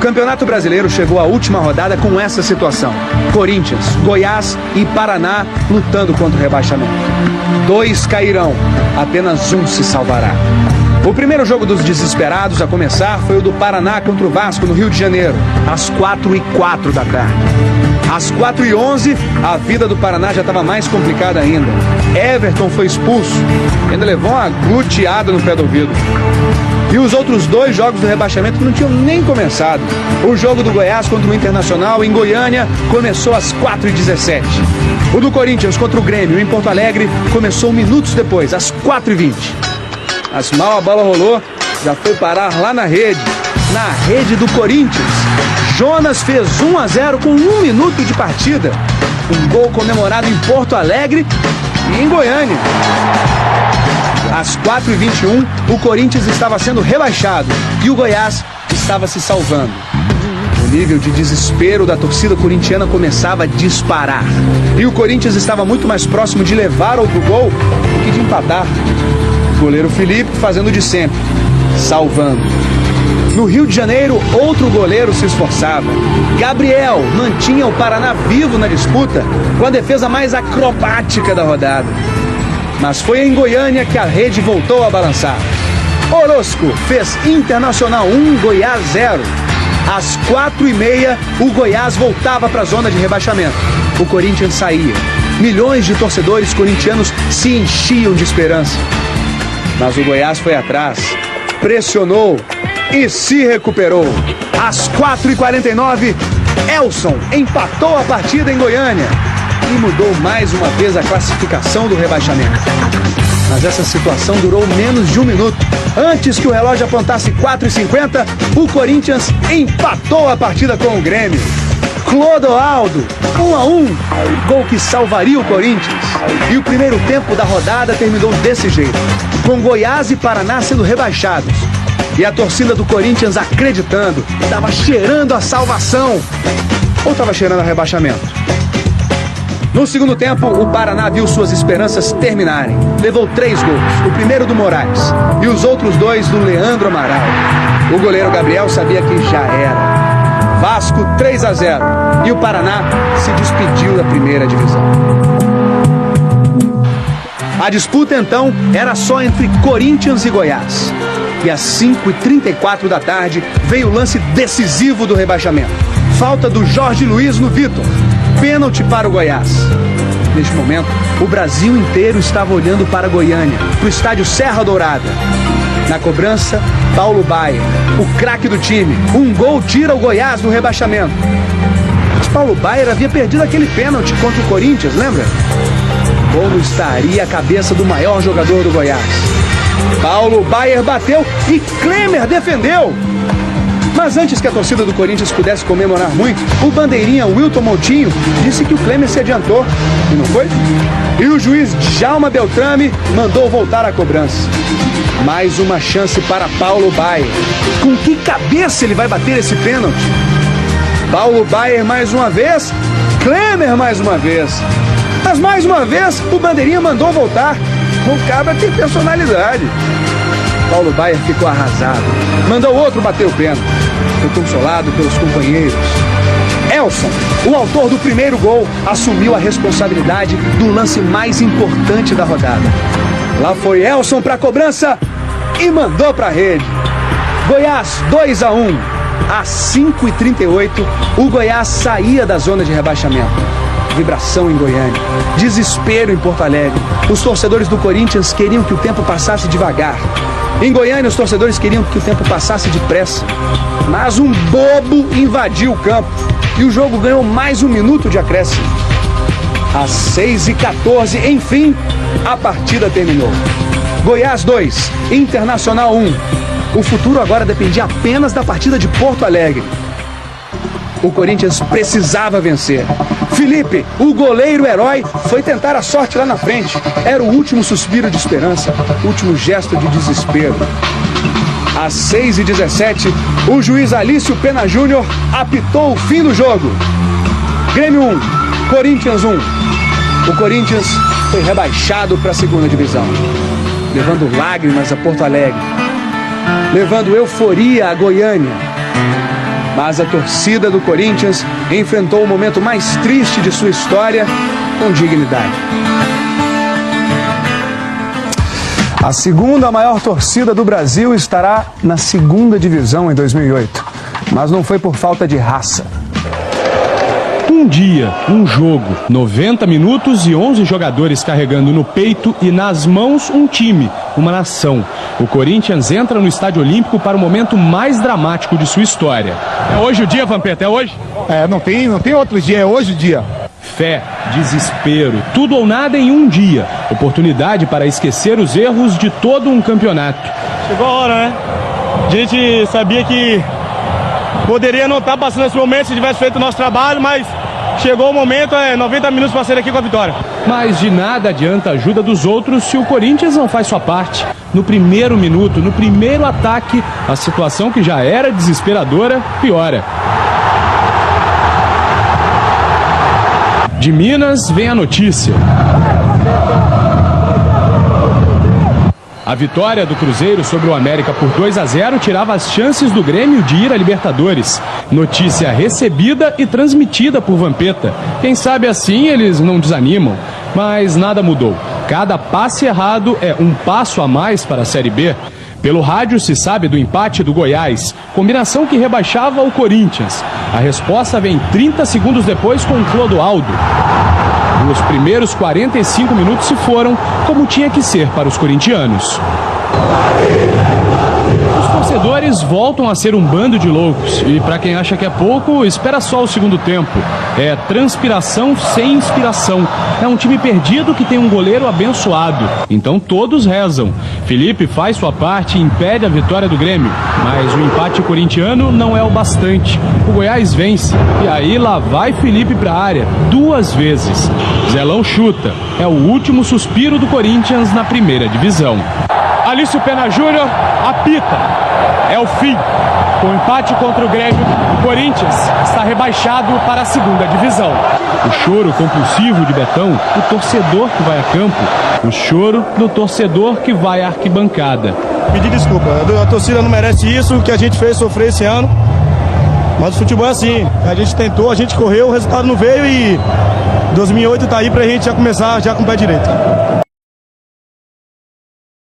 Campeonato Brasileiro chegou à última rodada com essa situação. Corinthians, Goiás e Paraná lutando contra o rebaixamento. 2 cairão, apenas um se salvará. O primeiro jogo dos desesperados a começar foi o do Paraná contra o Vasco no Rio de Janeiro, às 4h04 da tarde. Às 4h11, a vida do Paraná já estava mais complicada ainda. Everton foi expulso, ainda levou uma gluteada no pé do ouvido. E os outros 2 jogos do rebaixamento não tinham nem começado. O jogo do Goiás contra o Internacional em Goiânia começou às 4h17. O do Corinthians contra o Grêmio em Porto Alegre começou minutos depois, às 4h20. Mas mal a bola rolou, já foi parar lá na rede do Corinthians. Jonas fez 1-0 com 1 minuto de partida. Um gol comemorado em Porto Alegre e em Goiânia. Às 4h21, o Corinthians estava sendo rebaixado e o Goiás estava se salvando. O nível de desespero da torcida corintiana começava a disparar. E o Corinthians estava muito mais próximo de levar outro gol do que de empatar. O goleiro Felipe fazendo de sempre, salvando. No Rio de Janeiro, outro goleiro se esforçava. Gabriel mantinha o Paraná vivo na disputa com a defesa mais acrobática da rodada. Mas foi em Goiânia que a rede voltou a balançar. Orozco fez Internacional 1, Goiás 0. Às 4h30, o Goiás voltava para a zona de rebaixamento. O Corinthians saía. Milhões de torcedores corintianos se enchiam de esperança. Mas o Goiás foi atrás, pressionou e se recuperou. Às 4h49, Elson empatou a partida em Goiânia e mudou mais uma vez a classificação do rebaixamento. Mas essa situação durou menos de 1 minuto. Antes que o relógio apontasse 4h50, o Corinthians empatou a partida com o Grêmio. Clodoaldo, 1-1, gol que salvaria o Corinthians. E o primeiro tempo da rodada terminou desse jeito, com Goiás e Paraná sendo rebaixados. E a torcida do Corinthians acreditando, estava cheirando a salvação. Ou estava cheirando a rebaixamento? No segundo tempo, o Paraná viu suas esperanças terminarem. Levou 3 gols, o primeiro do Moraes e os outros 2 do Leandro Amaral. O goleiro Gabriel sabia que já era. Vasco 3-0 e o Paraná se despediu da primeira divisão. A disputa então era só entre Corinthians e Goiás. E às 5h34 da tarde veio o lance decisivo do rebaixamento. Falta do Jorge Luiz no Vitor. Pênalti para o Goiás. Neste momento, o Brasil inteiro estava olhando para Goiânia, para o estádio Serra Dourada. Na cobrança, Paulo Baier, o craque do time. Um gol tira o Goiás do rebaixamento. Mas Paulo Baier havia perdido aquele pênalti contra o Corinthians, lembra? Como estaria a cabeça do maior jogador do Goiás? Paulo Baier bateu e Klemer defendeu. Mas antes que a torcida do Corinthians pudesse comemorar muito, o bandeirinha Wilton Moutinho disse que o Klemer se adiantou, e não foi? E o juiz Djalma Beltrame mandou voltar a cobrança. Mais uma chance para Paulo Baier. Com que cabeça ele vai bater esse pênalti? Paulo Baier mais uma vez, Klemer mais uma vez. Mas mais uma vez o bandeirinha mandou voltar. O cabra tem personalidade. Paulo Baier ficou arrasado. Mandou outro bater o pênalti. Foi consolado pelos companheiros. Elson, o autor do primeiro gol, assumiu a responsabilidade do lance mais importante da rodada. Lá foi Elson para a cobrança e mandou para a rede. Goiás 2-1. Às 5h38, o Goiás saía da zona de rebaixamento. Vibração em Goiânia, desespero em Porto Alegre. Os torcedores do Corinthians queriam que o tempo passasse devagar. Em Goiânia, os torcedores queriam que o tempo passasse depressa. Mas um bobo invadiu o campo e o jogo ganhou mais 1 minuto de acréscimo. Às 6h14, enfim, a partida terminou. Goiás 2, Internacional 1. O futuro agora dependia apenas da partida de Porto Alegre. O Corinthians precisava vencer. Felipe, o goleiro herói, foi tentar a sorte lá na frente. Era o último suspiro de esperança, último gesto de desespero. Às 6h17, o juiz Alício Pena Júnior apitou o fim do jogo. Grêmio 1, Corinthians 1. O Corinthians foi rebaixado para a segunda divisão, levando lágrimas a Porto Alegre, levando euforia a Goiânia. Mas a torcida do Corinthians enfrentou o momento mais triste de sua história com dignidade. A segunda maior torcida do Brasil estará na segunda divisão em 2008. Mas não foi por falta de raça. Um dia, um jogo, 90 minutos e 11 jogadores carregando no peito e nas mãos um time, uma nação. O Corinthians entra no Estádio Olímpico para o momento mais dramático de sua história. É hoje o dia, Vampeta? É hoje? Não tem outro dia, é hoje o dia. Fé, desespero, tudo ou nada em um dia. Oportunidade para esquecer os erros de todo um campeonato. Chegou a hora, né? A gente sabia que poderia não estar passando esse momento se tivesse feito o nosso trabalho, mas chegou o momento, 90 minutos para sair aqui com a vitória. Mas de nada adianta a ajuda dos outros se o Corinthians não faz sua parte. No primeiro minuto, no primeiro ataque, a situação que já era desesperadora piora. De Minas vem a notícia. A vitória do Cruzeiro sobre o América por 2-0 tirava as chances do Grêmio de ir à Libertadores. Notícia recebida e transmitida por Vampeta. Quem sabe assim eles não desanimam. Mas nada mudou. Cada passe errado é um passo a mais para a Série B. Pelo rádio se sabe do empate do Goiás, combinação que rebaixava o Corinthians. A resposta vem 30 segundos depois com Clodoaldo. Os primeiros 45 minutos se foram como tinha que ser para os corintianos. Os torcedores voltam a ser um bando de loucos. E para quem acha que é pouco, espera só o segundo tempo. É transpiração sem inspiração. É um time perdido que tem um goleiro abençoado. Então todos rezam. Felipe faz sua parte e impede a vitória do Grêmio. Mas o empate corintiano não é o bastante. O Goiás vence. E aí lá vai Felipe para a área. 2 vezes. Zelão chuta. É o último suspiro do Corinthians na primeira divisão. Alício Pena Júnior apita. É o fim. Com o empate contra o Grêmio, o Corinthians está rebaixado para a segunda divisão. O choro compulsivo de Betão, o torcedor que vai a campo. O choro do torcedor que vai à arquibancada. Pedir desculpa, a torcida não merece isso, o que a gente fez sofrer esse ano. Mas o futebol é assim, a gente tentou, a gente correu, o resultado não veio e 2008 tá aí pra gente já começar já com o pé direito.